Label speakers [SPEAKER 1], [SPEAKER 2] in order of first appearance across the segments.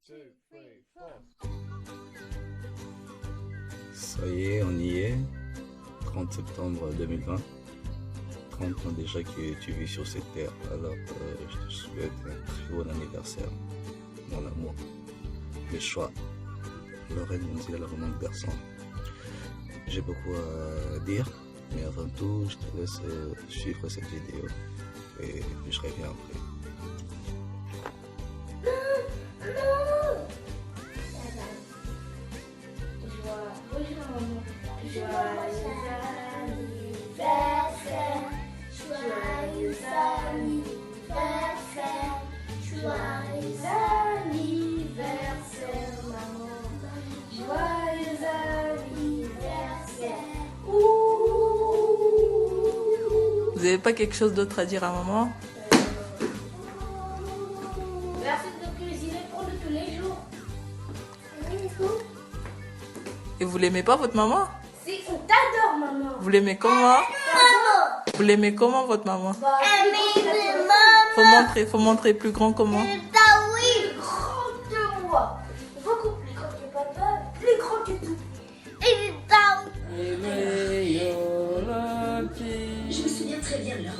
[SPEAKER 1] two, three, four.
[SPEAKER 2] Ça y est, on y est. 30 septembre 2020. 30 ans déjà que tu vis sur cette terre. Alors, je te souhaite un très bon anniversaire, mon amour. Le choix. Lorraine Monzilla, la romane garçon. J'ai beaucoup à dire, mais avant tout, je te laisse suivre cette vidéo et je reviens après.
[SPEAKER 3] Vous n'avez pas quelque chose d'autre à dire à maman?
[SPEAKER 4] Merci de cuisiner pour nous tous les jours.
[SPEAKER 3] Et vous l'aimez pas, votre maman?
[SPEAKER 4] Si, on t'adore, maman.
[SPEAKER 3] Vous l'aimez comment? Vous l'aimez comment, votre maman? Faut montrer plus grand comment?
[SPEAKER 4] Oui, grand de moi. Beaucoup plus grand que papa, plus grand que tout. Et je me souviens très bien de leur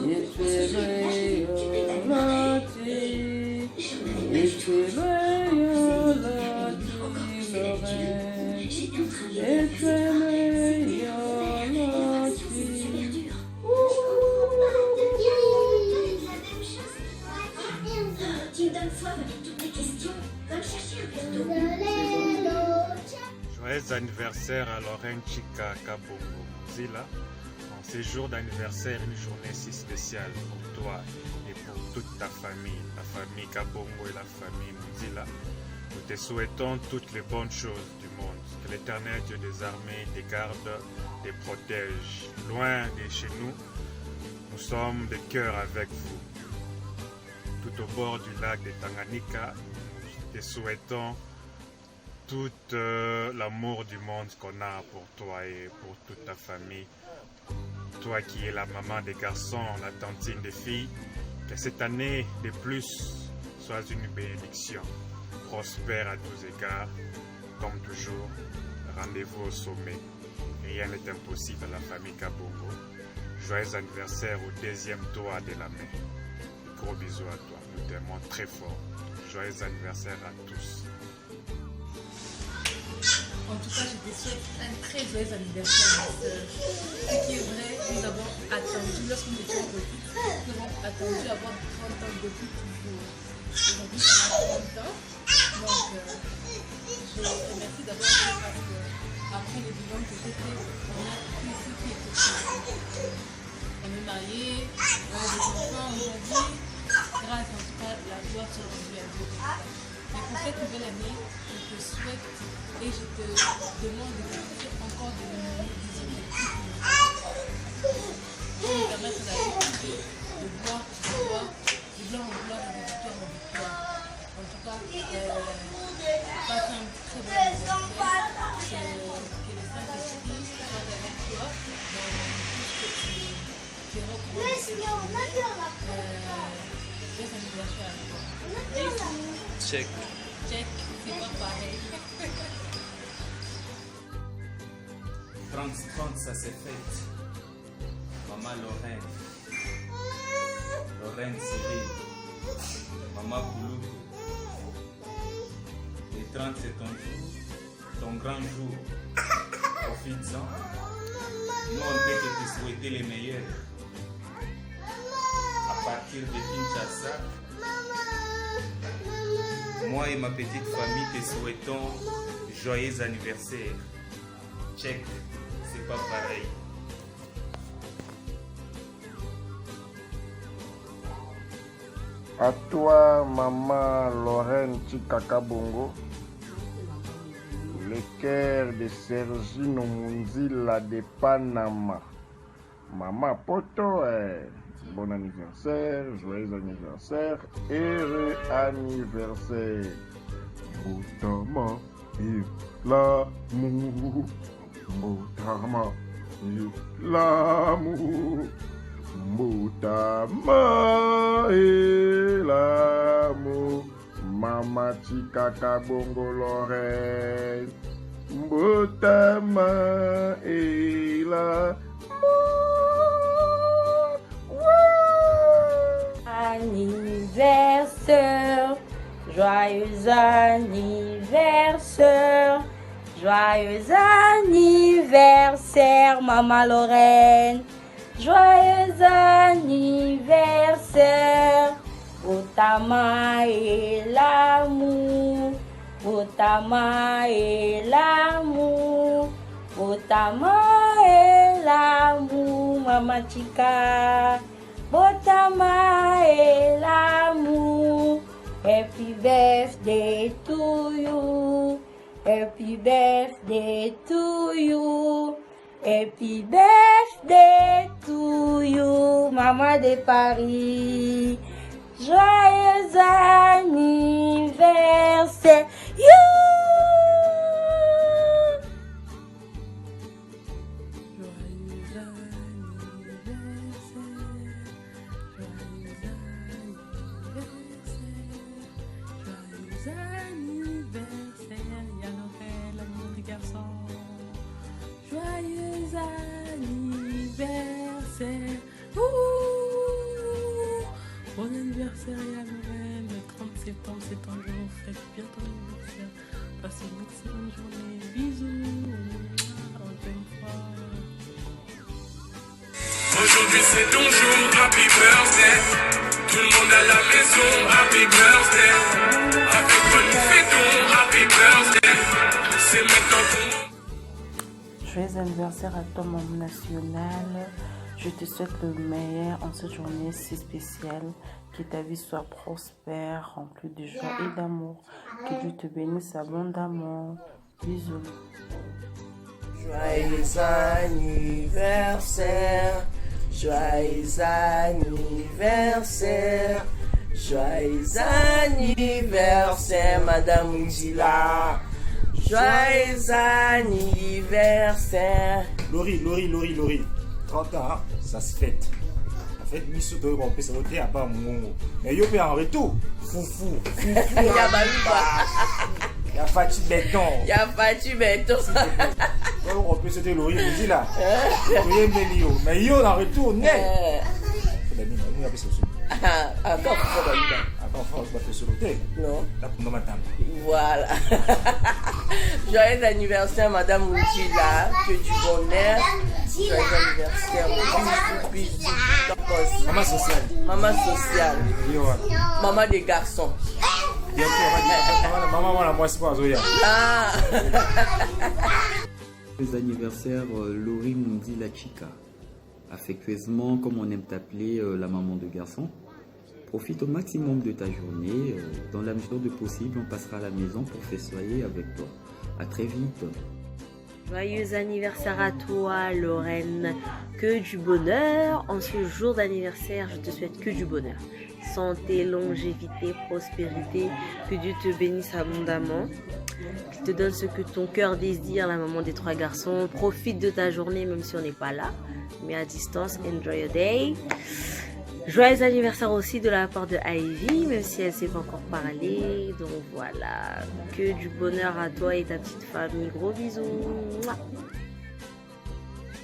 [SPEAKER 1] Joyeux anniversaire à Lorraine Chika Kabongo Monzilla. En ces jours d'anniversaire, une journée si spéciale pour toi et pour toute ta famille Kabongo et la famille Monzilla. Nous te souhaitons toutes les bonnes choses du monde. Que l'Éternel Dieu des armées te garde, te protège. Loin de chez nous, nous sommes de cœur avec vous. Tout au bord du lac de Tanganyika, nous te souhaitons tout l'amour du monde qu'on a pour toi et pour toute ta famille. Toi qui es la maman des garçons, la tantine des filles, que cette année de plus soit une bénédiction. Prospère à tous égards, comme toujours, rendez-vous au sommet. Rien n'est impossible à la famille Kabongo. Joyeux anniversaire au deuxième toit de la main. Gros bisous à toi, nous t'aimons très fort. Joyeux anniversaire à tous.
[SPEAKER 5] En tout cas, je te souhaite un très joyeux anniversaire, ma soeur. Ce qui est vrai, nous avons attendu, lorsque nous étions petites, nous avons attendu avoir 30 ans depuis toujours. Aujourd'hui, ça a 30 ans. Donc, je remercie d'abord Dieu parce que, après les bilans que j'ai fait, on a pu ce qui était possible. On est mariés, on a des enfants aujourd'hui. Grâce en tout cas, la gloire soit rendue à Dieu. Et pour cette nouvelle année, je te souhaite et je te demande de fixer encore de nouveaux objectifs pour nous permettre d'aller de gloire en gloire, de gloire en gloire et de victoire en victoire. En tout cas, passe un très bon anniversaire. Que le Saint-Esprit soit avec toi dans tout ce que tu recommandes. Bon anniversaire à toi.
[SPEAKER 2] Check.
[SPEAKER 5] Check, c'est pas pareil.
[SPEAKER 6] 30, ça s'est fait. Maman Lorraine. Lorraine Cyril. Maman Kouloukou. Les 30, c'est ton jour. Ton grand jour. Profites-en. Nous, on peut que te souhaiter les meilleurs. À partir de Kinshasa, moi et ma petite famille te souhaitons joyeux anniversaire. Check, c'est pas pareil.
[SPEAKER 7] À toi, maman Lorraine Chika Kabongo, le cœur de Sergino Monzilla de Panama. Maman Poto, bon anniversaire, joyeux anniversaire, heureux anniversaire. Botama et l'amour, Botama et l'amour, Botama et l'amour, Mama Chikaka Bongo Lorraine. Mbotama Ela.
[SPEAKER 8] Anniversaire, joyeux anniversaire, joyeux anniversaire, Maman Lorraine, joyeux anniversaire, Otama et l'amour, Otama et l'amour, Otama et l'amour, Maman Chika. Botama et l'amour. Happy birthday to you. Happy birthday to you. Happy birthday to you, Maman de Paris. Joyeux anniversaire.
[SPEAKER 5] Joyeux anniversaire. Bon anniversaire à Lorraine. Le 30 septembre, c'est ton jour. Faites bien ton anniversaire. Passez une excellente journée. Bisous. Encore une fois.
[SPEAKER 9] Aujourd'hui c'est ton jour. Happy birthday. Tout le monde à la maison. Happy birthday. Avec toi nous fêtons. Happy birthday. C'est maintenant ton moment.
[SPEAKER 3] Joyeux anniversaire à toi, Maman nationale. Je te souhaite le meilleur en cette journée si spéciale. Que ta vie soit prospère, remplie de joie et d'amour. Que Dieu te bénisse abondamment. Bisous.
[SPEAKER 10] Joyeux anniversaire. Joyeux anniversaire. Joyeux anniversaire, Madame Mundila. Joyeux anniversaire.
[SPEAKER 6] Lori. 30 ans, hein, ça se fête. En fait, nous sommes on peut se voter à part mon. Mais yo peut en retour. Foufou.
[SPEAKER 10] Il y a Balouba.
[SPEAKER 6] Il y a Fati Béton.
[SPEAKER 10] Il y a Fati Béton.
[SPEAKER 6] On peut sauter Lori, vous dites là. Oui, mais yo en retour, non.
[SPEAKER 10] Encore fort,
[SPEAKER 6] on va se sauter.
[SPEAKER 10] Non.
[SPEAKER 6] Là pour madame.
[SPEAKER 10] Voilà. Joyeux anniversaire, Madame Mundila. Que du bonheur. Joyeux anniversaire. Bisous.
[SPEAKER 6] Maman sociale.
[SPEAKER 10] Maman sociale. Maman des garçons.
[SPEAKER 6] Maman, moi, c'est pas Zoya.
[SPEAKER 2] Les anniversaires Lori Mundila Chika. Affectueusement, comme on aime t'appeler la maman de garçon. Profite au maximum de ta journée. Dans la mesure de possible, on passera à la maison pour festoyer avec toi. À très vite.
[SPEAKER 8] Joyeux anniversaire à toi, Lorraine. Que du bonheur. En ce jour d'anniversaire, je te souhaite que du bonheur. Santé, longévité, prospérité. Que Dieu te bénisse abondamment. Qu'il te donne ce que ton cœur désire, la maman des 3 garçons. Profite de ta journée, même si on n'est pas là. Mais à distance, enjoy your day. Joyeux anniversaire aussi de la part de Ivy, même si elle ne s'est pas encore parlé. Donc voilà, que du bonheur à toi et ta petite famille. Gros bisous.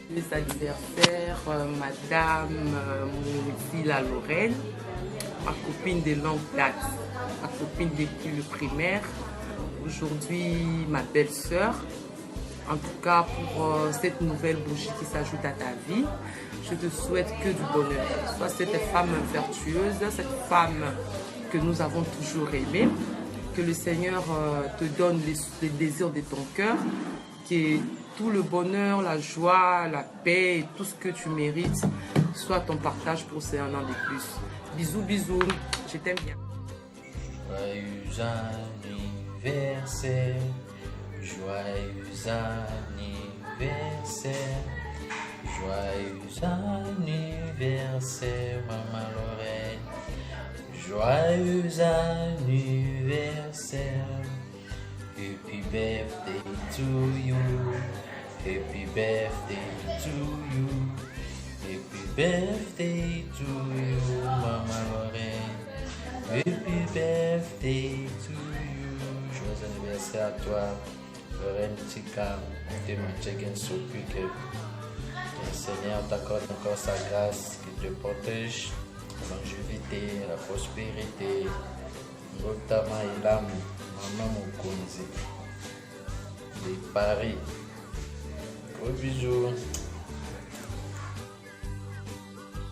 [SPEAKER 3] Les anniversaires, Madame Mundila Lorraine, ma copine de longue date, ma copine depuis le primaire, aujourd'hui ma belle-sœur. En tout cas, pour cette nouvelle bougie qui s'ajoute à ta vie, je te souhaite que du bonheur. Sois cette femme vertueuse, cette femme que nous avons toujours aimée. Que le Seigneur te donne les désirs de ton cœur. Que tout le bonheur, la joie, la paix et tout ce que tu mérites soit ton partage pour ces 1 an de plus. Bisous, bisous. Je t'aime bien.
[SPEAKER 11] Joyeux anniversaire. Joyeux anniversaire. Joyeux anniversaire, Maman Lorraine. Joyeux anniversaire. Happy birthday to you. Happy birthday to you. Happy birthday to you, Maman Lorraine. Happy birthday. birthday to you. Joyeux anniversaire à toi, Lorraine Chika. Que le Seigneur t'accorde encore sa grâce, qu'il te protège, la longévité, la prospérité. Notamment Elam, Maman Mokonzi de Paris. Gros bisous.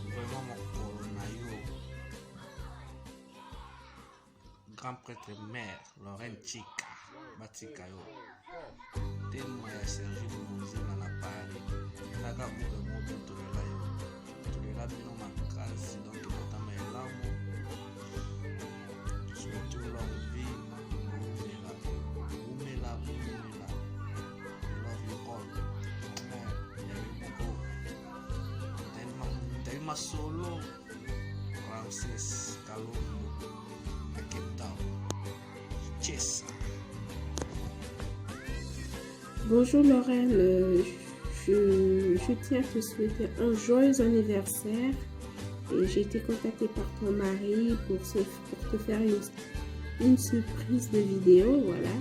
[SPEAKER 12] Vraiment mon coronayo. Grand prêtre mère, Lorraine Chika, Batikayo. Tellement ya Sergi Mouzina na Paris. Naga ube mobe tolela yo. Tolela bino makasi, donc notama Elamu. Surtout longue vie, Oumela. Love you all. Daima Solo, Ramses Kalumbo, à Cape Town. Cheers.
[SPEAKER 13] Bonjour Lorraine, je tiens à te souhaiter un joyeux anniversaire. Et j'ai été contactée par ton mari pour te faire une surprise de vidéo, voilà.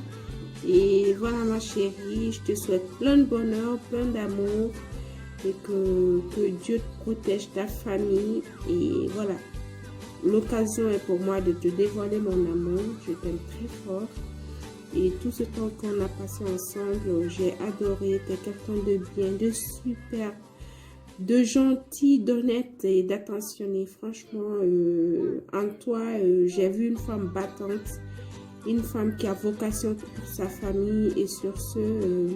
[SPEAKER 13] Et voilà ma chérie, je te souhaite plein de bonheur, plein d'amour et que Dieu te protège, ta famille. Et voilà, l'occasion est pour moi de te dévoiler mon amour, je t'aime très fort. Et tout ce temps qu'on a passé ensemble, j'ai adoré, t'es quelqu'un de bien, de super, de gentil, d'honnête et d'attentionné. Franchement, en toi, j'ai vu une femme battante, une femme qui a vocation pour sa famille. Et sur ce,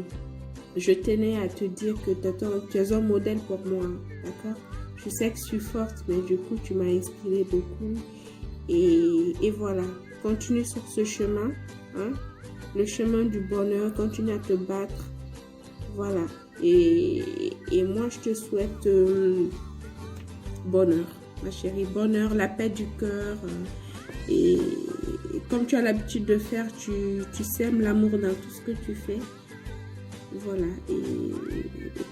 [SPEAKER 13] je tenais à te dire que tu es un modèle pour moi, d'accord? Je sais que je suis forte, mais du coup, tu m'as inspiré beaucoup. Et voilà, continue sur ce chemin, hein? Le chemin du bonheur, continue à te battre, voilà. Et moi, je te souhaite bonheur, ma chérie, bonheur, la paix du cœur. Et comme tu as l'habitude de faire, tu sèmes l'amour dans tout ce que tu fais. Voilà. Et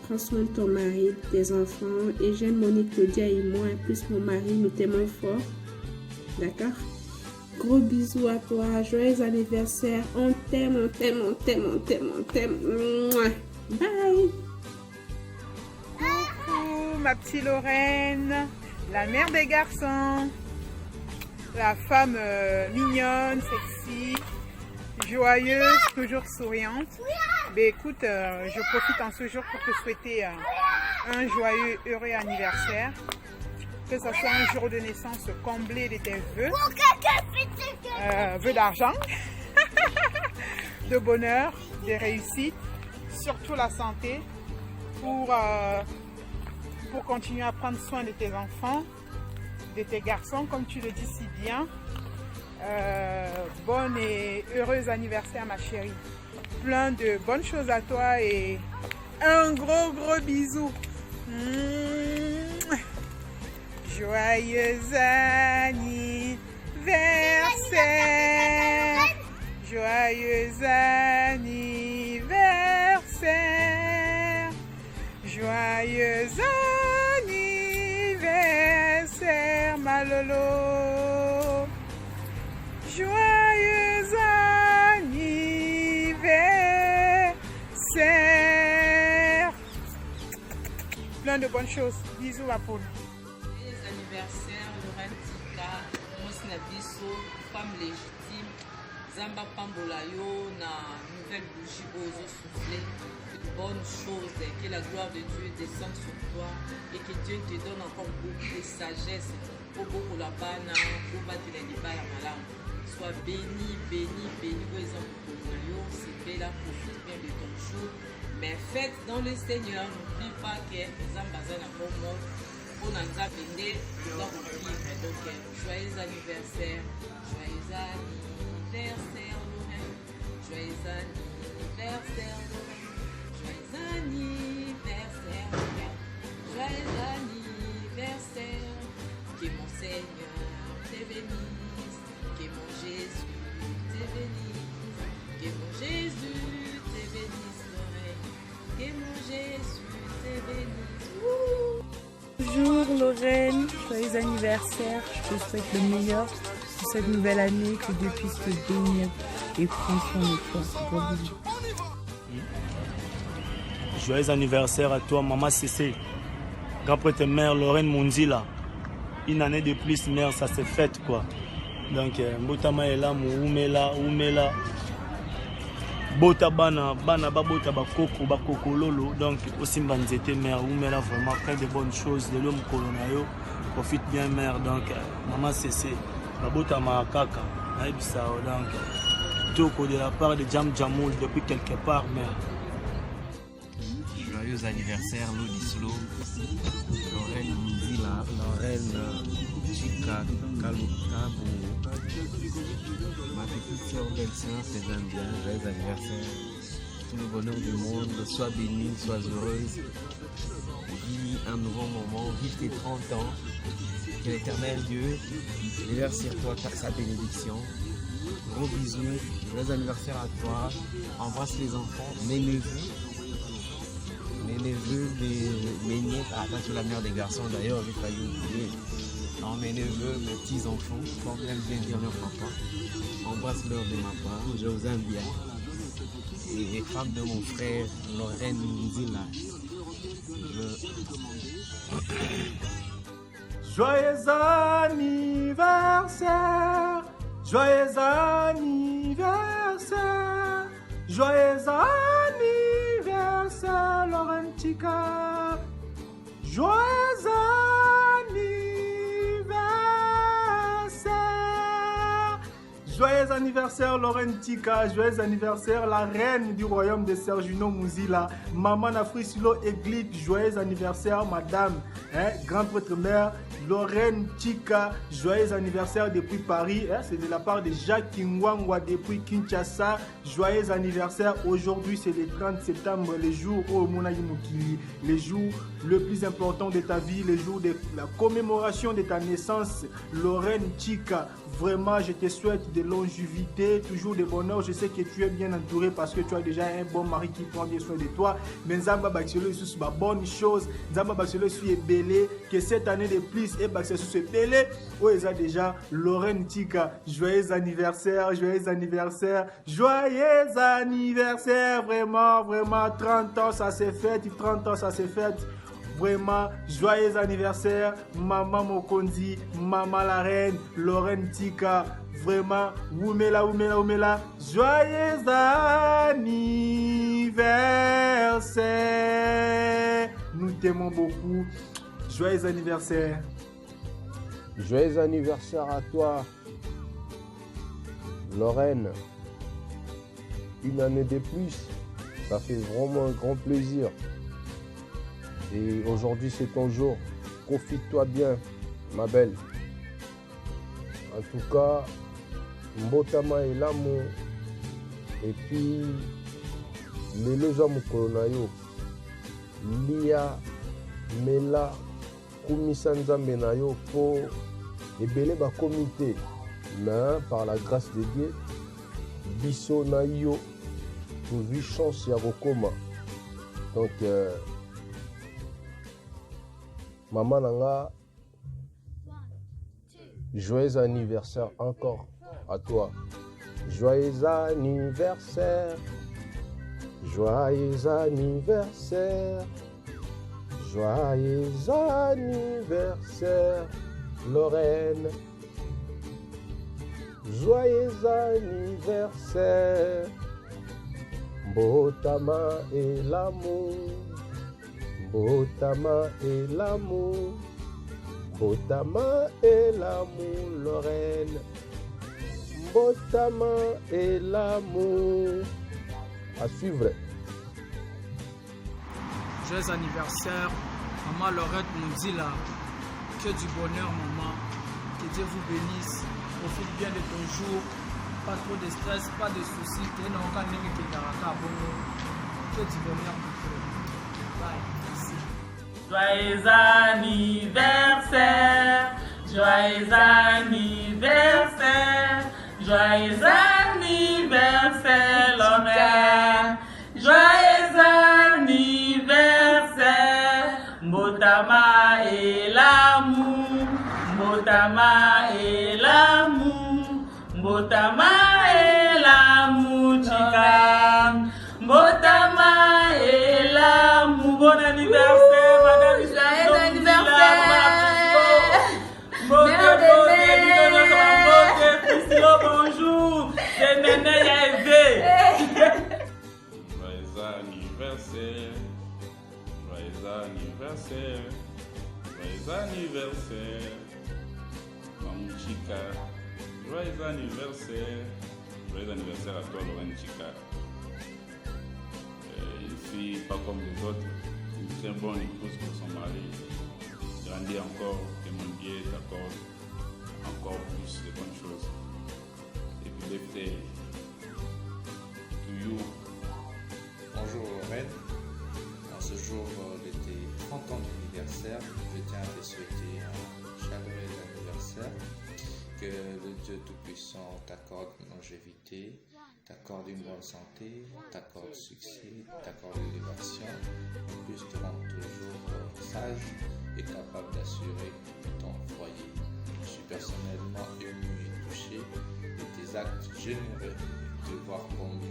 [SPEAKER 13] prends soin de ton mari, de tes enfants. Et j'aime Monique, Claudia et moi, plus mon mari, nous t'aimons fort. D'accord? Gros bisous à toi, joyeux anniversaire. On t'aime, on t'aime, on t'aime, on t'aime, on t'aime. Bye.
[SPEAKER 14] Coucou ma petite Lorraine, la mère des garçons, la femme mignonne, sexy, joyeuse, toujours souriante. Mais écoute, je profite en ce jour pour te souhaiter un joyeux, heureux anniversaire. Que ce soit un jour de naissance comblé de tes vœux, vœux d'argent, de bonheur, de réussite, surtout la santé, pour continuer à prendre soin de tes enfants, de tes garçons, comme tu le dis si bien. Bon et heureux anniversaire ma chérie. Plein de bonnes choses à toi et un gros bisou. Joyeux anniversaire, joyeux anniversaire, joyeux anniversaire, ma Lolo, joyeux anniversaire, plein de bonnes choses. Bisous ma poule.
[SPEAKER 3] Anniversaire, Lorraine Chika, Mosna Bisso, femme légitime, Zamba Pambolayo, na nouvelle bougie Ozo soufflé, de bonnes choses, que la gloire de Dieu descende sur toi et que Dieu te donne encore beaucoup de sagesse pour beaucoup la bana, pour battre les débats à malam. Sois béni, béni, béni, c'est belle, profite bien de ton jour, mais faites dans le Seigneur, n'oublie pas que Zamba Zana Momo. On a déjà béni, donc joyeux anniversaire, joyeux anniversaire Lorraine, joyeux anniversaire Lorraine, joyeux anniversaire Lorraine, joyeux anniversaire, que mon Seigneur te bénisse, que mon Jésus te bénisse, que mon Jésus te bénisse Lorraine, que mon Jésus te bénisse.
[SPEAKER 15] Bonjour Lorraine, joyeux anniversaire, je te souhaite le meilleur, tu
[SPEAKER 14] cette nouvelle année, que Dieu puisse te bénir et prendre soin de toi. Gros bisous.
[SPEAKER 15] Joyeux anniversaire à toi, maman Cécé. Grand prêtre mère Lorraine Monzila. Une année de plus, mère, ça s'est fait quoi. Donc, Mbotama est là, Oumela. Bota bana babota bakoko bakoko lolo. Donc, aussi Mbanzete mère, Oumela, vraiment plein de bonnes choses. De l'homme colonayo. Profite bien, mère. Donc, maman Cécé. Babota ma kaka. Donc, Toko de la part de Jam Jamoul depuis quelque part, mère.
[SPEAKER 11] Joyeux anniversaire, Lodislo, Lorraine Mundila, Lorraine Chika Kalukabo, ma petite soeur belle-sœur, c'est bien, joyeux anniversaire. Tout le bonheur du monde, sois bénie, sois heureuse. Vis un nouveau moment, vive tes 30 ans. Que l'éternel Dieu déverse sur toi sa bénédiction. Gros bisous, joyeux anniversaire à toi. Embrasse les enfants, mes neveux. Mes neveux, mes niettes, sur la mère des garçons d'ailleurs, j'ai failli oublier. Non, mes neveux, mes petits-enfants, pour bien dire leur papa. Embrasse-leur de ma part, je vous aime bien. Et les femmes de mon frère, Lorraine Nzila.
[SPEAKER 15] Joyeux anniversaire, joyeux anniversaire, joyeux anniversaire, Lorraine Chika. Joyeux anniversaire. Joyeux anniversaire, Lorraine Chika. Joyeux anniversaire, la reine du royaume de Sergino Mouzila. Maman Nafrisilo Église. Joyeux anniversaire, madame, grand prêtre mère Lorraine Chika. Joyeux anniversaire depuis Paris. C'est de la part de Jacques Kingwangwa depuis Kinshasa. Joyeux anniversaire. Aujourd'hui, c'est le 30 septembre, le jour où Mounayimukili, le jour le plus important de ta vie, le jour de la commémoration de ta naissance. Lorraine Chika, vraiment, je te souhaite de longévité, toujours de bonheur. Je sais que tu es bien entouré parce que tu as déjà un bon mari qui prend bien soin de toi. Mais Nzamba Baxelo c'est une bonne chose. Nzamba Baxelo est belé. Que cette année de plus, et Baxelo est belé. Oh, ils ont déjà Lorraine Chika. Joyeux anniversaire, joyeux anniversaire, joyeux anniversaire. Vraiment, vraiment, 30 ans, ça s'est fait. 30 ans, ça s'est fait. Vraiment, joyeux anniversaire, maman Mokonzi, maman la reine, Lorraine Chika. Vraiment, Oumela, joyeux anniversaire. Nous t'aimons beaucoup. Joyeux anniversaire.
[SPEAKER 7] Joyeux anniversaire à toi, Lorraine. Une année de plus, ça fait vraiment un grand plaisir. Et aujourd'hui, c'est ton jour. Profite-toi bien, ma belle. En tout cas, Mbotama et l'amour. Et puis, les deux hommes colonayo. Lia, Mela, Kumisanza Menayo pour les belés ba comité. Mais par la grâce de Dieu, Bisso Nayo, pour vie chance à Rokoma. Donc, Maman Nanga, joyeux anniversaire encore à toi. Joyeux anniversaire, joyeux anniversaire, joyeux anniversaire, Lorraine. Joyeux anniversaire, Mbotama et l'amour. Mbotama et l'amour, Mbotama et l'amour, Lorraine. Mbotama et l'amour. À suivre.
[SPEAKER 16] Joyeux anniversaire, maman Lorette Mouzila. Que du bonheur, maman. Que Dieu vous bénisse. Profite bien de ton jour. Pas trop de stress, pas de soucis. Que du bonheur pour toi. Bye.
[SPEAKER 17] Joyeux anniversaire, joyeux anniversaire, joyeux anniversaire, Lorraine. Joyeux anniversaire, Mbotama et l'amour, Mbotama et l'amour, Botama et l'amour, chica. Botama et l'amour. Bon anniversaire, madame.
[SPEAKER 5] Joyeux anniversaire.
[SPEAKER 17] Bonjour. C'est Néné Yaévé.
[SPEAKER 18] Joyeux anniversaire. Joyeux anniversaire. Joyeux anniversaire. Maman Chica. Joyeux anniversaire. Joyeux anniversaire à toi, Lorraine Chica. Une fille pas comme les autres. Une très bonne épouse pour son mari. Grandis encore, que mon Dieu t'accorde encore plus de bonnes choses. Happy birthday to you.
[SPEAKER 19] Bonjour Lorraine. En ce jour de tes 30 ans d'anniversaire, je tiens à te souhaiter un chaleureux anniversaire. Que le Dieu Tout-Puissant t'accorde une longévité, t'accorde une bonne santé, t'accorde succès, t'accorde l'élévation, en plus te rendre toujours sage et capable d'assurer ton foyer. Je suis personnellement ému et touché de tes actes généreux, de voir comment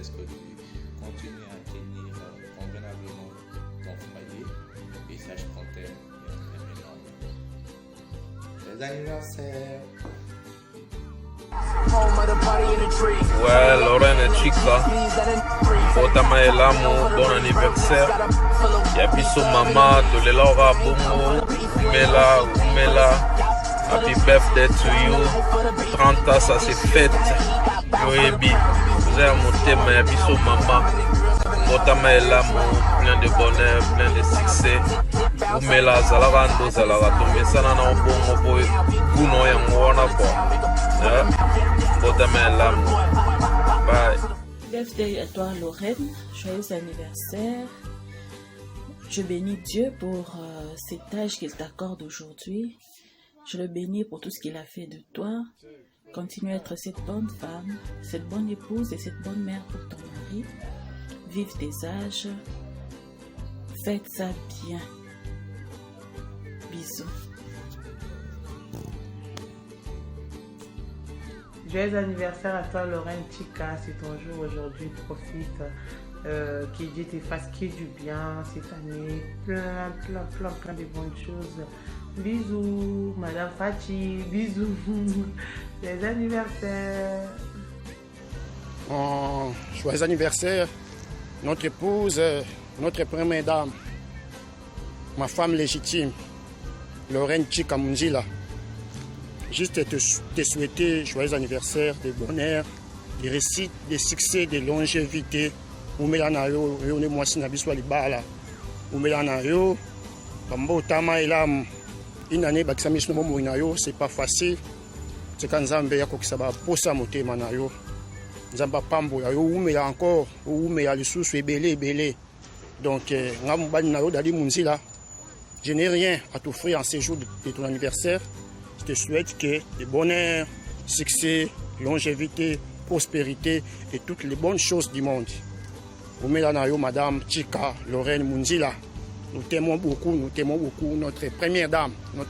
[SPEAKER 19] est-ce que tu continues à tenir convenablement ton foyer, et sache qu'on t'aime et on t'aime énormément. Joyeux anniversaire!
[SPEAKER 11] Ouais, Lorraine Chica, Botama et l'amour, bon anniversaire. Yabiso Mama, Tolelora Bomo, Umela, happy birthday to you. 30 ans, ça c'est fête. Yoebi, vous avez mon thème, Yabiso Mama, Botama et l'amour, plein de bonheur, plein de succès. Umela, Zalarando, Zalarato, mais ça n'a pas bon, boy, Guno et Mwana, Botama et l'amour. Bye.
[SPEAKER 20] Birthday à toi, Lorraine. Joyeux anniversaire. Je bénis Dieu pour cet âge qu'il t'accorde aujourd'hui. Je le bénis pour tout ce qu'il a fait de toi. Continue à être cette bonne femme, cette bonne épouse et cette bonne mère pour ton mari. Vive tes âges. Faites ça bien. Bisous.
[SPEAKER 3] Joyeux anniversaire à toi, Lorraine Chica. C'est ton jour aujourd'hui. Profite. Que Dieu te fasse que du bien cette année. Plein de bonnes choses. Bisous, Madame Fachi. Bisous. Joyeux anniversaire.
[SPEAKER 21] Joyeux anniversaire, notre épouse, notre première dame, ma femme légitime, Lorraine Chica Munzila. Juste te souhaiter joyeux anniversaire, de bonheur, de réussite, de succès, de longévité. Umela na yo, ne mwasi na biso libala. Umela na yo, bambo tama elam. Une année bakisa miso mo na yo, c'est pas facile. C'est quand Nzambe ya kokisa ba posa motema na yo. Nzamba pambo ya yo umela encore, umela lisusu ebele. Donc ngamubani na yo dali Munzila. Je n'ai rien à t'offrir en ce jour de ton anniversaire. Je te souhaite que le bonheur, succès, longévité, prospérité et toutes les bonnes choses du monde. Omelanayo, Madame Chica, Lorraine Munzila. Nous t'aimons beaucoup, notre première dame, nous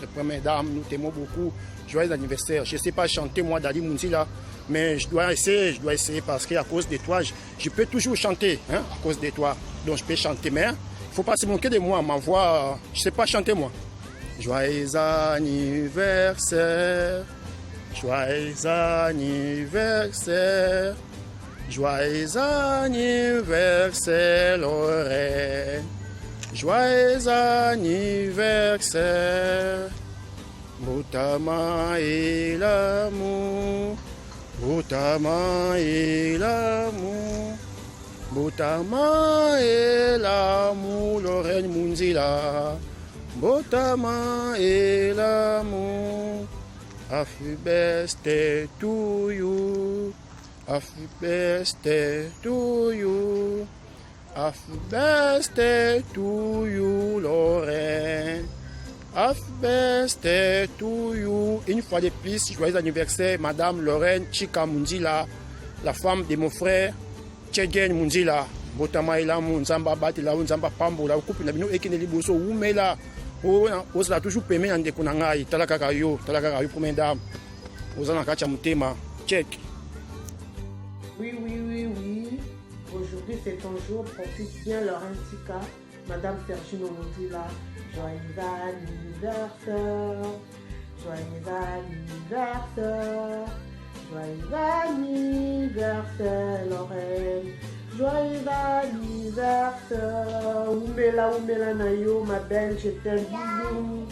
[SPEAKER 21] t'aimons beaucoup. Joyeux anniversaire. Je ne sais pas chanter moi Dali Munzila, mais je dois essayer parce qu'à cause de toi, je peux toujours chanter, hein, à cause de toi. Donc je peux chanter, mais il ne faut pas se moquer de moi, ma voix, je ne sais pas chanter moi. Joyeux anniversaire, joyeux anniversaire, joyeux anniversaire Lorraine, joyeux anniversaire, Botama et l'amour, Botama et l'amour, Botama et l'amour Lorraine Munzila. Botama et l'amour, happy birthday to you, happy birthday to you, happy birthday to you, Lorraine, happy birthday to you. Une fois de plus, joyeux anniversaire, Madame Lorraine Chica Munzila, la femme de mon frère Tchegen Munzila. Botama et l'amour, Nzamba Batila, Nzamba Pambo, la coupe na bino ekine liboso umela. On a toujours permis de connaître talaka yo première dame. On a kacha mutema check.
[SPEAKER 3] Oui. Aujourd'hui, c'est ton jour. Profite bien, Lorraine Tika. Madame Sergino Mondila. Joyeux anniversaire. Joyeux anniversaire. Joyeux anniversaire, Lorraine. Joyeux anniversaire. Oumela Nayo, ma belle, je t'aime. Bisous.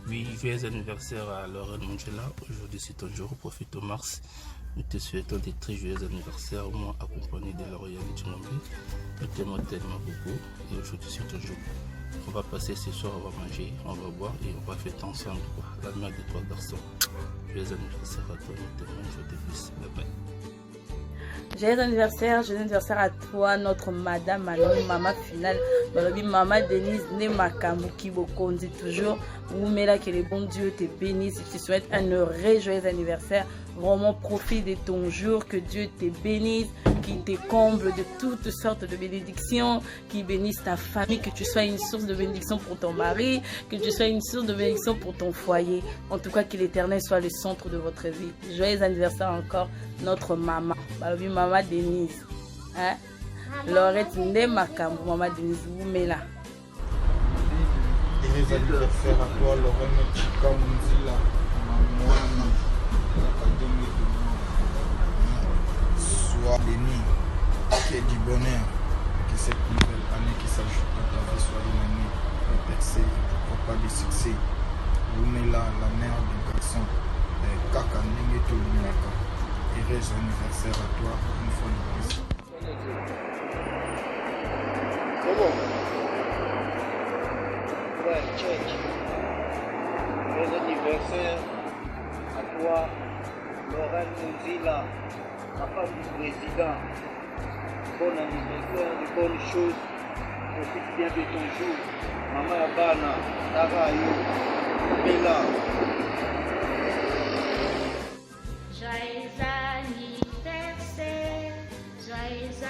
[SPEAKER 12] Oui, joyeux anniversaire à Lorraine Mongela. Aujourd'hui c'est ton jour, profite au mars. Nous te souhaitons des très joyeux anniversaires, au moins accompagné de Lauriane Chimombe. Nous t'aimons tellement beaucoup et aujourd'hui c'est ton jour. On va passer ce soir, on va manger, on va boire et on va fêter ensemble, quoi. La mère de trois garçons. Joyeux anniversaire à toi, nous t'aimons, je te fils. Bye bye.
[SPEAKER 20] Joyeux anniversaire à toi, notre madame, maman finale, maman Denise, né Makamuki Bokonzi, toujours. Oumela, que le bon Dieu te bénisse. Je te souhaite un heureux joyeux anniversaire. Vraiment, profite de ton jour, que Dieu te bénisse, qu'il te comble de toutes sortes de bénédictions, qu'il bénisse ta famille, que tu sois une source de bénédiction pour ton mari, que tu sois une source de bénédiction pour ton foyer. En tout cas, que l'Éternel soit le centre de votre vie. Joyeux anniversaire encore, notre maman. Maman Denise. Hein? Laurette Ndemakambo, maman Denise Oumela.
[SPEAKER 15] Joyeux anniversaire à toi, Lorraine Tika Muzila, maman. Sois béni, qu'il y ait du bonheur, que cette nouvelle année qui s'ajoute à ta vie soit une année de percée, pourquoi pas de succès. Oumela, la mère du garçon, Kaka Nengeto Lumaka. Heureux anniversaire à toi, une fois de plus.
[SPEAKER 21] C'est bon. Ouais, check. Heureux anniversaire à toi, Lorraine Muzila, la femme du président. Bon anniversaire, de bonnes choses. Profite bien de ton jour. Maman Yabana, Tarayo, Bella.
[SPEAKER 4] Joyeux anniversaire, joyeux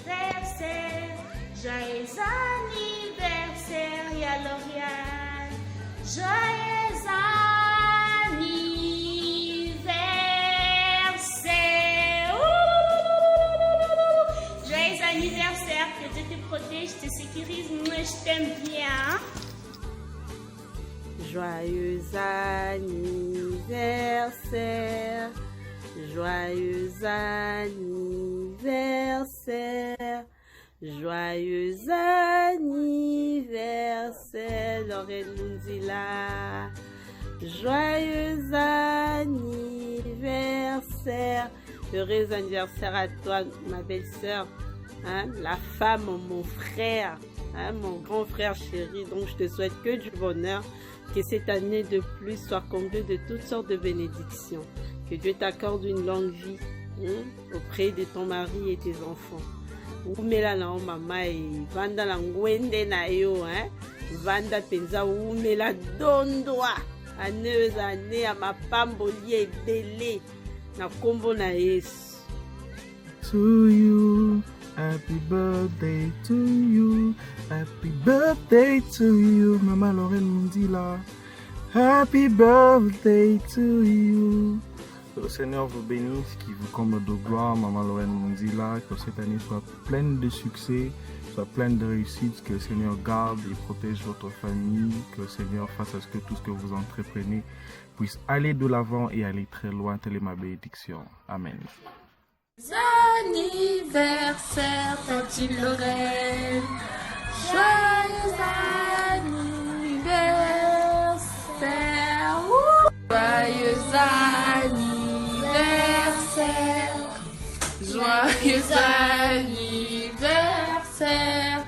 [SPEAKER 4] anniversaire, joyeux anniversaire, ya Lauriane. Joyeux anniversaire. Joyeux anniversaire, que Dieu te protège, te sécurise. Moi, je t'aime bien.
[SPEAKER 3] Joyeux anniversaire, joyeux anniversaire, joyeux anniversaire, Lorraine Mundila. Joyeux anniversaire, heureux anniversaire à toi, ma belle-sœur, hein, la femme, mon frère, hein, mon grand frère chéri. Donc je te souhaite que du bonheur. Que cette année de plus soit comblée de toutes sortes de bénédictions. Que Dieu t'accorde une longue vie auprès de ton mari et tes enfants. Oumela na o mama e vanda la ngwende na yo, hein? Vanda penza oumela dondwa. Aneuse ane ya mapamboli ebele na kombo na Yesu.
[SPEAKER 15] To you, happy birthday to you. Happy birthday to you, Maman Lorraine Mundila. Happy birthday to you. Que le Seigneur vous bénisse, qu'il vous comble de gloire, Maman Lorraine Mundila. Que cette année soit pleine de succès, soit pleine de réussite. Que le Seigneur garde et protège votre famille. Que le Seigneur fasse à ce que tout ce que vous entreprenez puisse aller de l'avant et aller très loin. Telle est ma bénédiction. Amen.
[SPEAKER 4] Anniversaire, Tati Lorraine. Joyeux anniversaire. Joyeux anniversaire. Joyeux anniversaire.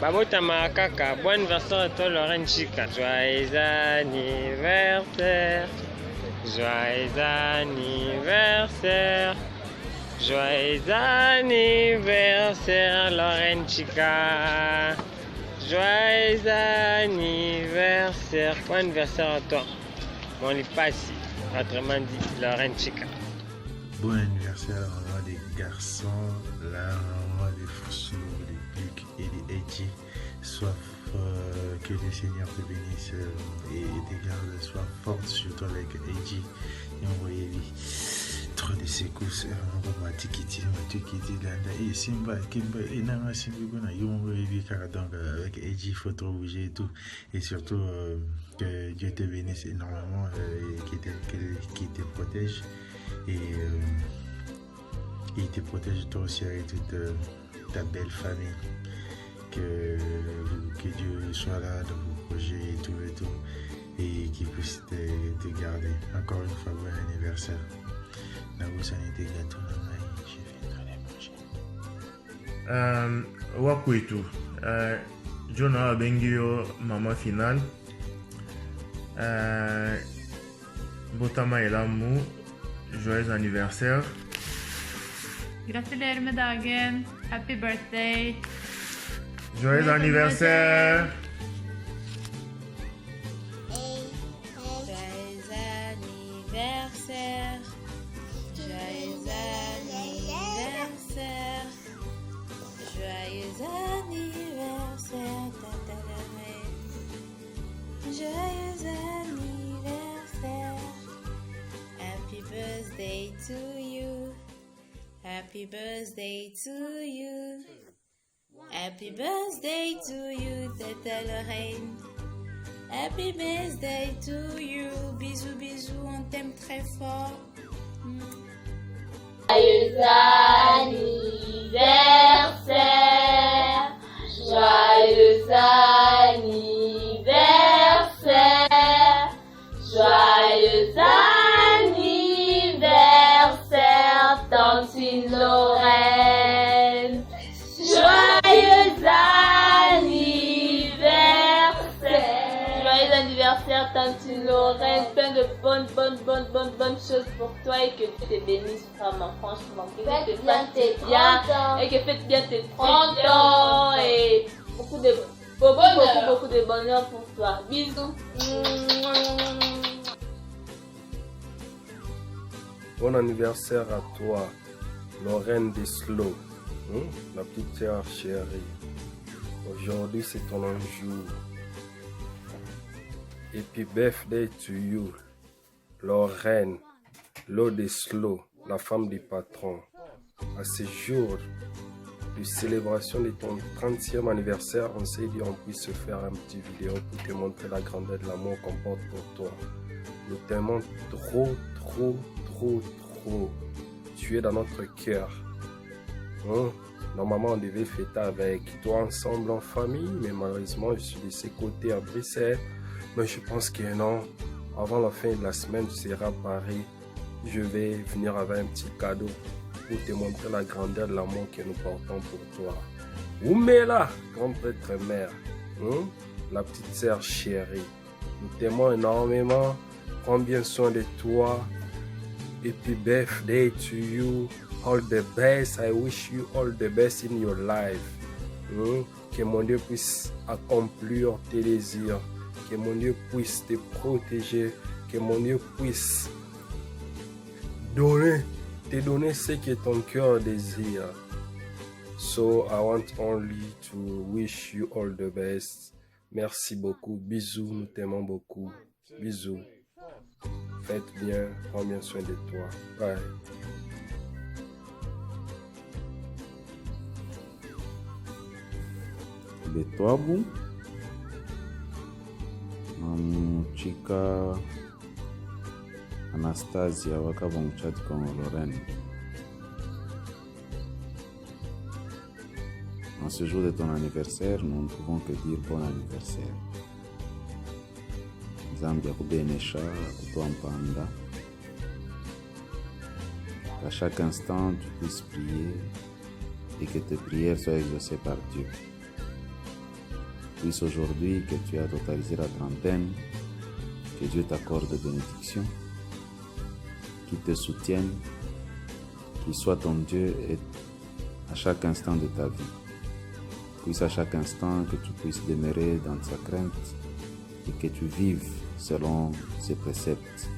[SPEAKER 17] Babota Makaka, bon anniversaire à toi Lorraine Tika. Joyeux anniversaire. Joyeux anniversaire. Joyeux anniversaire Lorraine Tika. Joyeux anniversaire. Bon anniversaire à toi. Mon lipasse, autrement dit Lorraine Tika.
[SPEAKER 22] Bon anniversaire.
[SPEAKER 1] anniversaire à la maman des garçons, la maman des Foussou, des Luc et des Edgy. Sois que le Seigneur te bénisse et te garde, sois forte surtout avec Edgy. Et on voyait trop de secousses, matikiti, landa, et Simba, Kimba, et Nana Simba, donc avec Edgy, il faut trop bouger et tout. Et surtout que Dieu te bénisse énormément et qui te protège. Et il te protège toi aussi avec toute ta belle famille. Que Dieu soit là dans vos projets et tout, et qu'il puisse te garder. Encore une fois, bon anniversaire.
[SPEAKER 22] Wakwetu Jonah Bengio Mama Final Botama Elamu, joyeux anniversaire.
[SPEAKER 23] Gratulerer med dagen. Happy birthday.
[SPEAKER 22] Joyeux anniversaire.
[SPEAKER 24] Joyeux anniversaire. Joyeux anniversaire. Joyeux anniversaire, Tata la reine. Joyeux anniversaire. Happy birthday to you. Happy birthday to you. Happy birthday to you, Tata Lorraine. Happy birthday to you. Bisous, bisous, on t'aime très fort.
[SPEAKER 4] Joyeux anniversaire. Joyeux anniversaire. Joyeux anniversaire, Tantine Lorraine. Joyeux anniversaire. Joyeux anniversaire, Tantine Lorraine. Plein de bonnes choses pour toi et que Dieu te bénisse vraiment, franchement. Que Dieu te fasse bien et que fête bien tes 30 ans et beaucoup de bonheur pour toi. Bisous.
[SPEAKER 7] Bon anniversaire à toi, Lorraine Deslo, la petite sœur chérie. Aujourd'hui, c'est ton jour. Et puis, birthday to you, Lorraine Deslo, la femme du patron. À ce jour de célébration de ton 30e anniversaire, on s'est dit on puisse se faire un petit vidéo pour te montrer la grandeur de l'amour qu'on porte pour toi. Nous t'aimons trop. Tu es dans notre cœur. Normalement, on devait fêter avec toi ensemble en famille, mais malheureusement, je suis de ce côté à Bruxelles. Mais je pense que non. Avant la fin de la semaine, tu seras à Paris. Je vais venir avec un petit cadeau pour te montrer la grandeur de l'amour que nous portons pour toi. Oumela, grande prêtre mère, la petite sœur chérie. Nous t'aimons énormément. Prends bien soin de toi. Happy birthday to you. All the best. I wish you all the best in your life. Que mon Dieu puisse accomplir tes désirs. Que mon Dieu puisse te protéger. Que mon Dieu puisse te donner ce que ton cœur désire. So I want only to wish you all the best. Merci beaucoup. Bisous. Nous t'aimons beaucoup. Bisous. Faites bien, prends bien soin de toi. Bye.
[SPEAKER 2] De toi, bon? Chica Anastasia Wakabongchat con Lorraine. En ce jour de ton anniversaire, nous ne pouvons que dire bon anniversaire. Zambia Kubenesha, Kutuampanda. Qu'à chaque instant, tu puisses prier et que tes prières soient exaucées par Dieu. Puisse aujourd'hui que tu as totalisé la trentaine, que Dieu t'accorde des bénédictions, qu'il te soutienne, qu'il soit ton Dieu et à chaque instant de ta vie. Puisse à chaque instant que tu puisses demeurer dans sa crainte et que tu vives selon ses préceptes.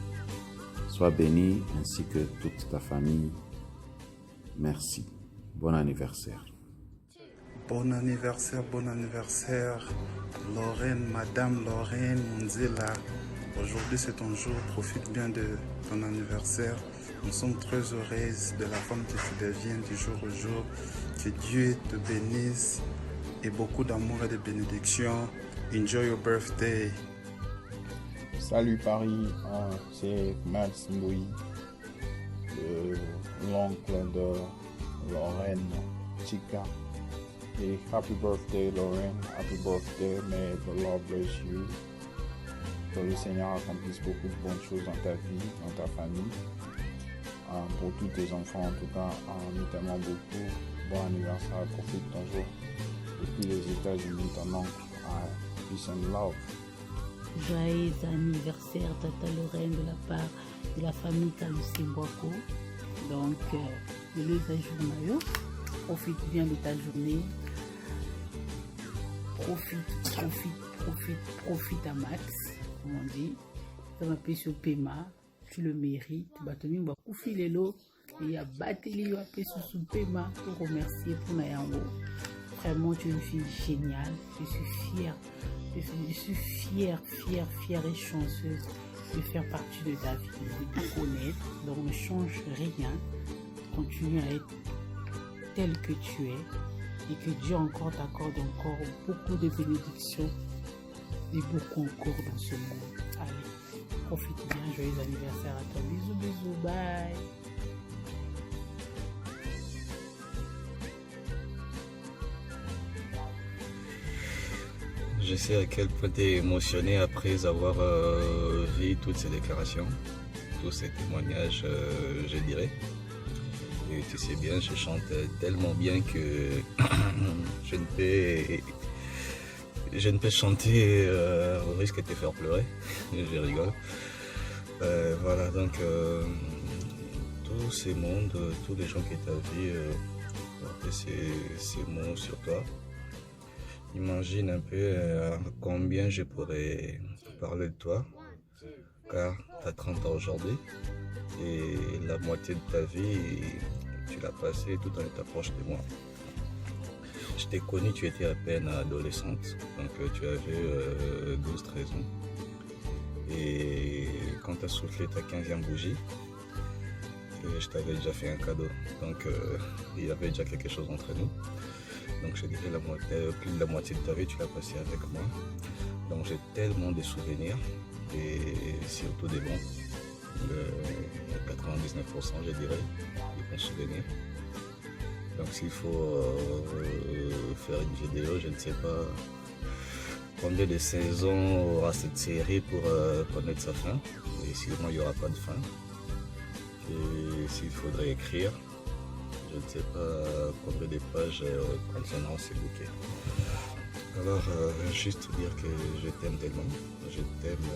[SPEAKER 2] Sois béni ainsi que toute ta famille
[SPEAKER 6] Merci. Bon anniversaire.
[SPEAKER 1] Bon anniversaire, Lorraine, Madame Lorraine Munzila. Aujourd'hui c'est ton jour, profite bien de ton anniversaire. Nous sommes très heureuses de la femme que tu deviens du jour au jour. Que Dieu te bénisse et beaucoup d'amour et de bénédictions. Enjoy your birthday.
[SPEAKER 8] Salut Paris, c'est Max Louis, l'oncle de Lorraine Chica. Et happy birthday Lorraine, happy birthday, may the Lord bless you. Que le Seigneur accomplisse beaucoup de bonnes choses dans ta vie, dans ta famille. Pour tous tes enfants en tout cas, nous t'aimons beaucoup. Bon anniversaire, profite de ton jour. Depuis les États-Unis, ton oncle, peace and love.
[SPEAKER 9] Joyeux anniversaire Tata Lorraine de la part de la famille Kalussi Mbwako. Donc, le journal, profite bien de ta journée. Profite à max, comme on dit. Ça m'appelle sur Pema, tu le mérites. Batomi m'a koufi lelo et il y a Bateli a fait sous Pema pour remercier pour Nayango. Vraiment, tu es une fille géniale. Je suis fière. Je suis fière et chanceuse de faire partie de ta vie, de te connaître. Donc ne change rien. Continue à être tel que tu es. Et que Dieu encore t'accorde encore beaucoup de bénédictions et beaucoup encore dans ce monde. Allez, profite bien, joyeux anniversaire à toi. Bisous, bye.
[SPEAKER 2] Je sais à quel point tu es émotionné après avoir vu toutes ces déclarations, tous ces témoignages, je dirais. Et tu sais bien, je chante tellement bien que je ne peux chanter au risque de te faire pleurer. Je rigole. Voilà, donc tous ces mondes, tous les gens qui t'ont vu porter ces mots sur toi. Imagine un peu combien je pourrais parler de toi, car tu as 30 ans aujourd'hui et la moitié de ta vie, tu l'as passée tout en étant proche de moi. Je t'ai connu, tu étais à peine adolescente, donc tu avais 12-13 ans. Et quand tu as soufflé ta 15e bougie, je t'avais déjà fait un cadeau, donc il y avait déjà quelque chose entre nous. Donc je dirais plus de la moitié de ta vie, tu l'as passé avec moi. Donc j'ai tellement de souvenirs et surtout des bons. 99% je dirais, des bons souvenirs. Donc s'il faut faire une vidéo, je ne sais pas combien de saisons aura cette série pour connaître sa fin. Et sinon il n'y aura pas de fin. Et s'il faudrait écrire, je ne sais pas combien de pages contiendront ces bouquets. Alors, juste dire que je t'aime tellement, je t'aime.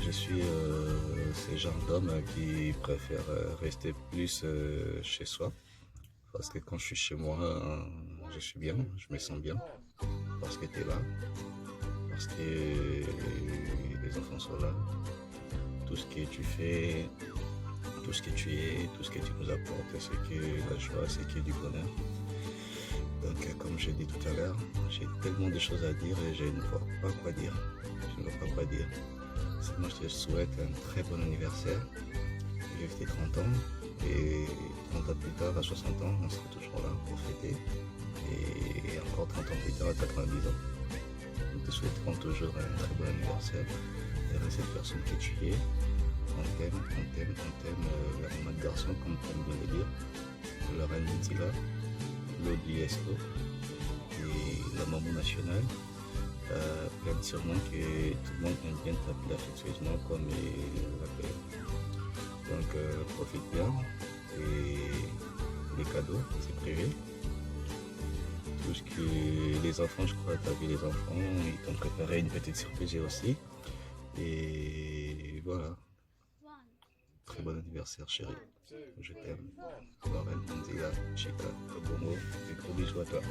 [SPEAKER 2] Je suis ce genre d'homme qui préfère rester plus chez soi. Parce que quand je suis chez moi, je suis bien, je me sens bien. Parce que tu es là, parce que les enfants sont là. Tout ce que tu fais, tout ce que tu es, tout ce que tu nous apportes, c'est que la joie, c'est que du bonheur. Donc, comme j'ai dit tout à l'heure, j'ai tellement de choses à dire et je ne vois pas quoi dire. Sinon, je te souhaite un très bon anniversaire. Vive tes 30 ans et 30 ans plus tard, à 60 ans, on sera toujours là pour fêter. Et encore 30 ans plus tard, à 90 ans. Nous te souhaiterons toujours un très bon anniversaire. Et cette personne que tu es. On t'aime, la maman de garçon, comme tu aimes bien le dire, la reine Munzila, Lodi Esco et la maman nationale. Plein de surnoms que tout le monde aime bien t'appeler affectueusement comme il l'appelle. Donc profite bien et les cadeaux, c'est privé. Tout ce que les enfants, je crois, tu as vu les enfants, ils t'ont préparé une petite surprise aussi. Et voilà. Très bon anniversaire chérie, je t'aime. Lorraine Munzila, Chica, Bongo, des gros bisous à toi.